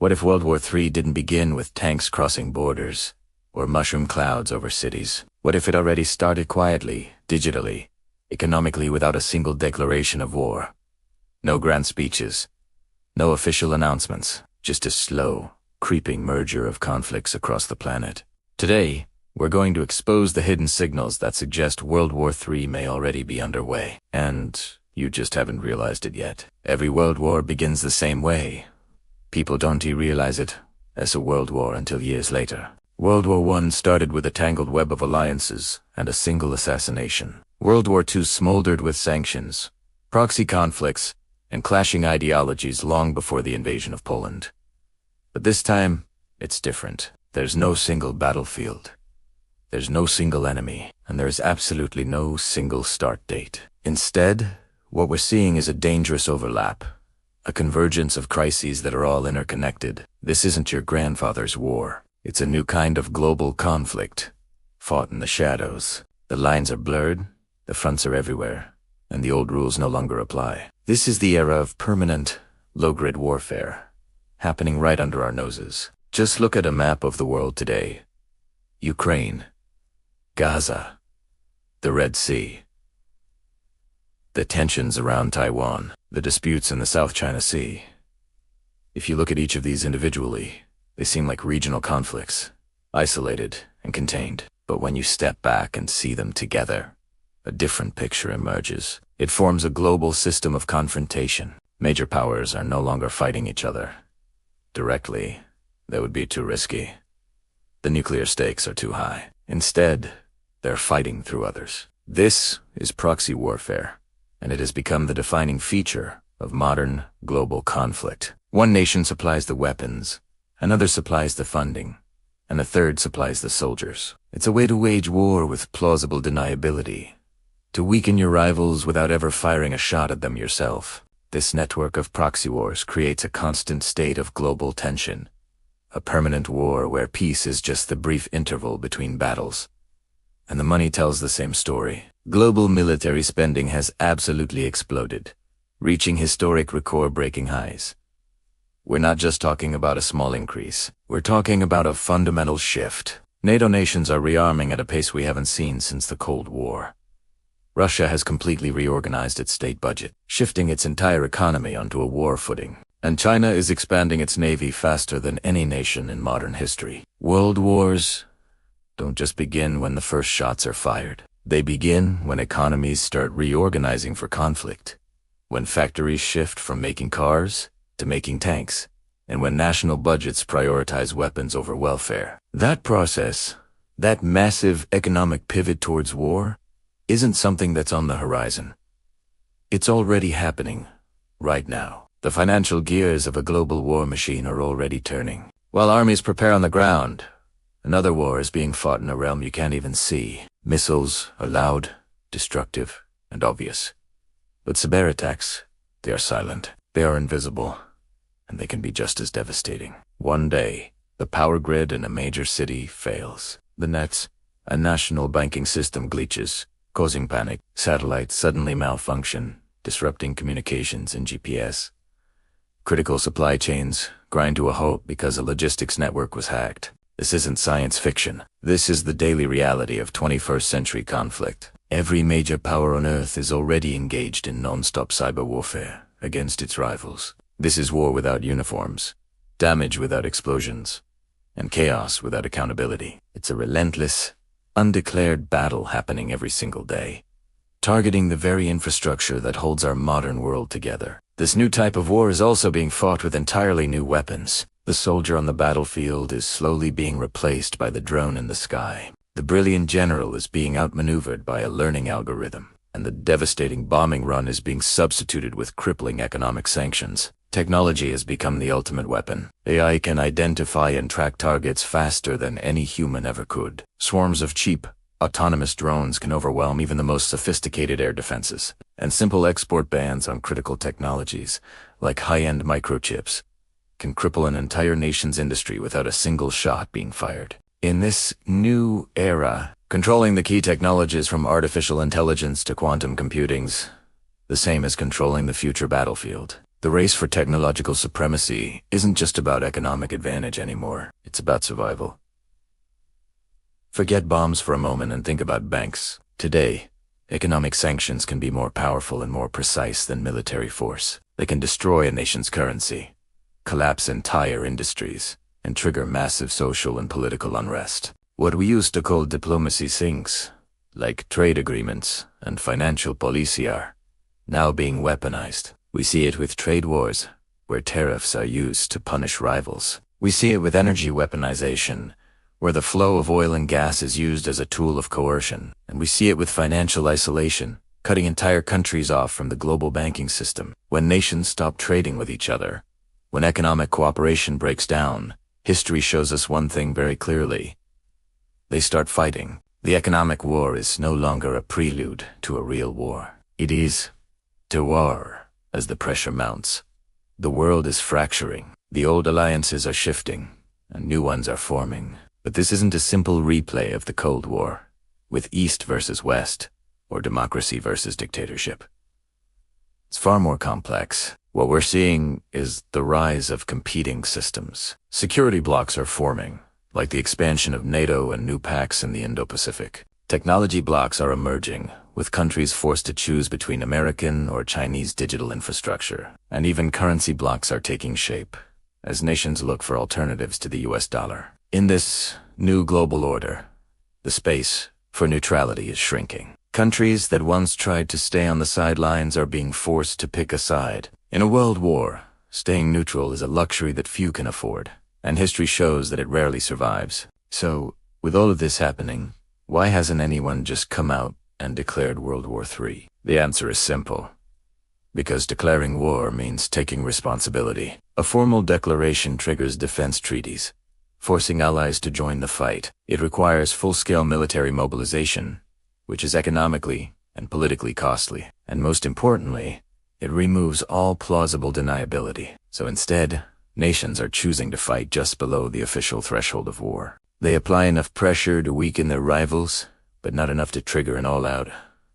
What if World War III didn't begin with tanks crossing borders, or mushroom clouds over cities? What if it already started quietly, digitally, economically, without a single declaration of war? No grand speeches, no official announcements, just a slow, creeping merger of conflicts across the planet. Today, we're going to expose the hidden signals that suggest World War III may already be underway. And you just haven't realized it yet. Every world war begins the same way. People don't realize it as a world war until years later. World War I started with a tangled web of alliances and a single assassination. World War II smoldered with sanctions, proxy conflicts, and clashing ideologies long before the invasion of Poland. But this time, it's different. There's no single battlefield. There's no single enemy, and there's absolutely no single start date. Instead, what we're seeing is a dangerous overlap, a convergence of crises that are all interconnected. This isn't your grandfather's war. It's a new kind of global conflict, fought in the shadows. The lines are blurred, the fronts are everywhere, and the old rules no longer apply. This is the era of permanent, low-grid warfare, happening right under our noses. Just look at a map of the world today. Ukraine, Gaza, the Red Sea, the tensions around Taiwan, the disputes in the South China Sea. If you look at each of these individually, they seem like regional conflicts, isolated and contained. But when you step back and see them together, a different picture emerges. It forms a global system of confrontation. Major powers are no longer fighting each other directly. That would be too risky. The nuclear stakes are too high. Instead, they're fighting through others. This is proxy warfare, and it has become the defining feature of modern global conflict. One nation supplies the weapons, another supplies the funding, and a third supplies the soldiers. It's a way to wage war with plausible deniability, to weaken your rivals without ever firing a shot at them yourself. This network of proxy wars creates a constant state of global tension, a permanent war where peace is just the brief interval between battles. And the money tells the same story. Global military spending has absolutely exploded, reaching historic record-breaking highs. We're not just talking about a small increase. We're talking about a fundamental shift. NATO nations are rearming at a pace we haven't seen since the Cold War. Russia has completely reorganized its state budget, shifting its entire economy onto a war footing. And China is expanding its navy faster than any nation in modern history. World wars don't just begin when the first shots are fired. They begin when economies start reorganizing for conflict, when factories shift from making cars to making tanks, and when national budgets prioritize weapons over welfare. That process, that massive economic pivot towards war, isn't something that's on the horizon. It's already happening, right now. The financial gears of a global war machine are already turning. While armies prepare on the ground, another war is being fought in a realm you can't even see. Missiles are loud, destructive, and obvious. But cyber attacks, they are silent. They are invisible, and they can be just as devastating. One day, the power grid in a major city fails. The next, a national banking system glitches, causing panic. Satellites suddenly malfunction, disrupting communications and GPS. Critical supply chains grind to a halt because a logistics network was hacked. This isn't science fiction. This is the daily reality of 21st century conflict. Every major power on Earth is already engaged in non-stop cyber warfare against its rivals. This is war without uniforms, damage without explosions, and chaos without accountability. It's a relentless, undeclared battle happening every single day, targeting the very infrastructure that holds our modern world together. This new type of war is also being fought with entirely new weapons. The soldier on the battlefield is slowly being replaced by the drone in the sky. The brilliant general is being outmaneuvered by a learning algorithm, and the devastating bombing run is being substituted with crippling economic sanctions. Technology has become the ultimate weapon. AI can identify and track targets faster than any human ever could. Swarms of cheap, autonomous drones can overwhelm even the most sophisticated air defenses. And simple export bans on critical technologies, like high-end microchips, can cripple an entire nation's industry without a single shot being fired. In this new era, controlling the key technologies from artificial intelligence to quantum computing's the same as controlling the future battlefield. The race for technological supremacy isn't just about economic advantage anymore. It's about survival. Forget bombs for a moment and think about banks. Today, economic sanctions can be more powerful and more precise than military force. They can destroy a nation's currency, collapse entire industries, and trigger massive social and political unrest. What we used to call diplomacy sinks, like trade agreements and financial policy, are now being weaponized. We see it with trade wars, where tariffs are used to punish rivals. We see it with energy weaponization, where the flow of oil and gas is used as a tool of coercion. And we see it with financial isolation, cutting entire countries off from the global banking system. When nations stop trading with each other, when economic cooperation breaks down, history shows us one thing very clearly. They start fighting. The economic war is no longer a prelude to a real war. It is the war as the pressure mounts. The world is fracturing. The old alliances are shifting, and new ones are forming. But this isn't a simple replay of the Cold War, with East versus West, or democracy versus dictatorship. It's far more complex. What we're seeing is the rise of competing systems. Security blocs are forming, like the expansion of NATO and new pacts in the Indo-Pacific. Technology blocs are emerging, with countries forced to choose between American or Chinese digital infrastructure. And even currency blocs are taking shape, as nations look for alternatives to the US dollar. In this new global order, the space for neutrality is shrinking. Countries that once tried to stay on the sidelines are being forced to pick a side. In a world war, staying neutral is a luxury that few can afford, and history shows that it rarely survives. So, with all of this happening, why hasn't anyone just come out and declared World War III? The answer is simple. Because declaring war means taking responsibility. A formal declaration triggers defense treaties, forcing allies to join the fight. It requires full-scale military mobilization, which is economically and politically costly. And most importantly, it removes all plausible deniability. So instead, nations are choosing to fight just below the official threshold of war. They apply enough pressure to weaken their rivals, but not enough to trigger an all-out,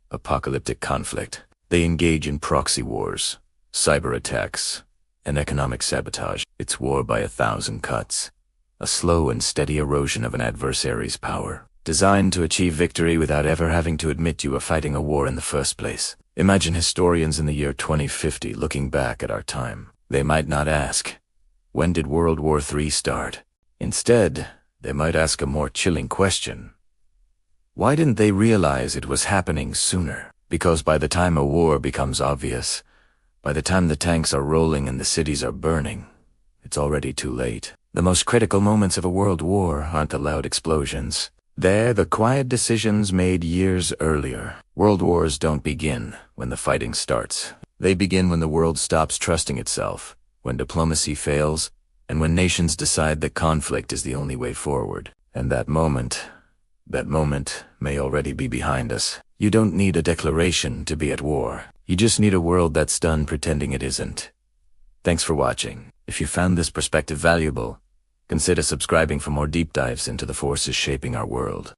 apocalyptic conflict. They engage in proxy wars, cyber attacks, and economic sabotage. It's war by 1,000 cuts. A slow and steady erosion of an adversary's power, designed to achieve victory without ever having to admit you were fighting a war in the first place. Imagine historians in the year 2050 looking back at our time. They might not ask, when did World War III start? Instead, they might ask a more chilling question. Why didn't they realize it was happening sooner? Because by the time a war becomes obvious, by the time the tanks are rolling and the cities are burning, it's already too late. The most critical moments of a world war aren't the loud explosions. They're the quiet decisions made years earlier. World wars don't begin when the fighting starts. They begin when the world stops trusting itself, when diplomacy fails, and when nations decide that conflict is the only way forward. And that moment may already be behind us. You don't need a declaration to be at war. You just need a world that's done pretending it isn't. Thanks for watching. If you found this perspective valuable, consider subscribing for more deep dives into the forces shaping our world.